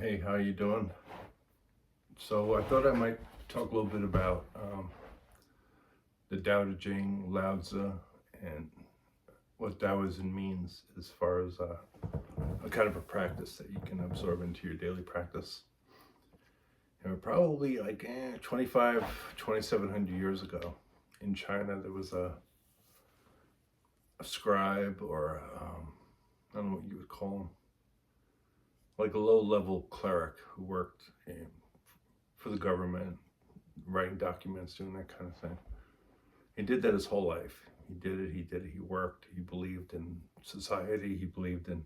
Hey, how you doing? So I thought I might talk a little bit about the Tao Te Ching, Lao Tzu, and what Taoism means as far as a kind of a practice that you can absorb into your daily practice. And probably like 2,700 years ago in China, there was a scribe or I don't know what you would call him, like a low-level cleric who worked for the government, writing documents, doing that kind of thing. He did that his whole life. He did it, he worked, he believed in society, he believed in,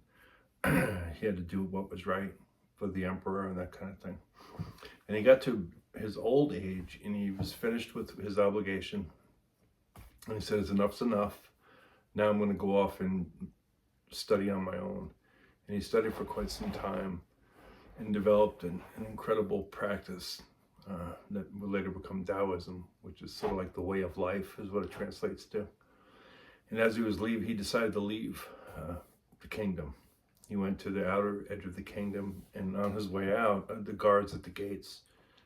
he had to do what was right for the emperor and that kind of thing. And he got to his old age and he was finished with his obligation. And he said, enough's enough. Now I'm going to go off and study on my own. And he studied for quite some time and developed an incredible practice that would later become Taoism, which is sort of like the way of life, is what it translates to. And as he was leaving, he decided to leave the kingdom. He went to the outer edge of the kingdom, and on his way out, the guards at the gates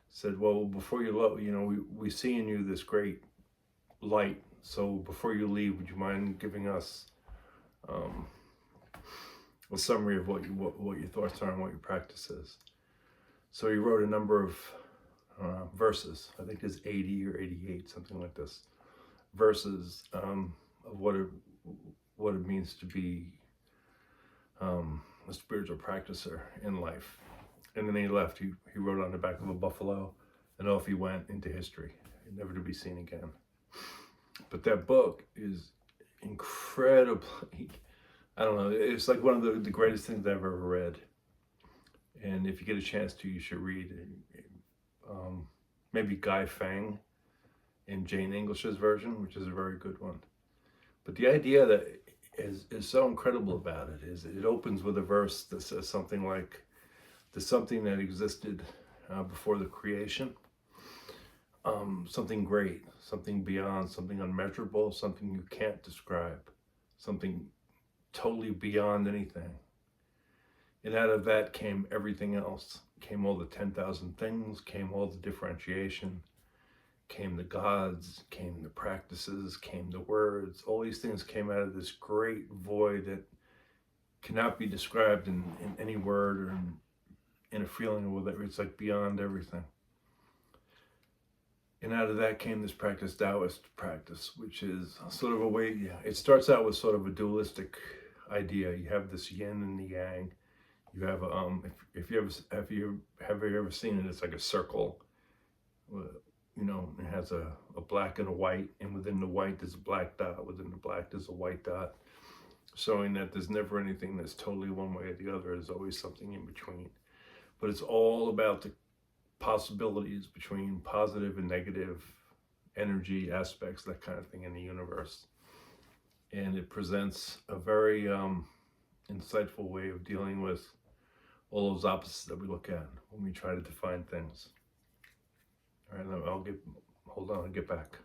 said, "Well, before we see in you this great light. So before you leave, would you mind giving us a summary of what your thoughts are and what your practice is?" So he wrote a number of verses. I think there's 80 or 88, something like this, verses of what it means to be a spiritual practicer in life. And then he left. He wrote on the back of a buffalo, and off he went into history, never to be seen again. But that book is incredibly, I don't know, it's like one of the greatest things I've ever read. And if you get a chance to, you should read it. Maybe Guy Feng in Jane English's version, which is a very good one. But the idea that is so incredible about it is it opens with a verse that says something like, there's something that existed before the creation, something great, something beyond, something unmeasurable, something you can't describe, something totally beyond anything. And out of that came everything else. Came all the 10,000 things, came all the differentiation, came the gods, came the practices, came the words. All these things came out of this great void that cannot be described in any word or in a feeling of whether it's like beyond everything. And out of that came this practice, Taoist practice, which is sort of a way, it starts out with sort of a dualistic idea. You have this yin and the yang. You have if you ever seen it, it's like a circle. It has a black and a white, and within the white there's a black dot. Within the black there's a white dot, showing that there's never anything that's totally one way or the other. There's always something in between. But it's all about the possibilities between positive and negative energy aspects, that kind of thing in the universe. And it presents a very insightful way of dealing with all those opposites that we look at when we try to define things. All right, hold on, I'll get back.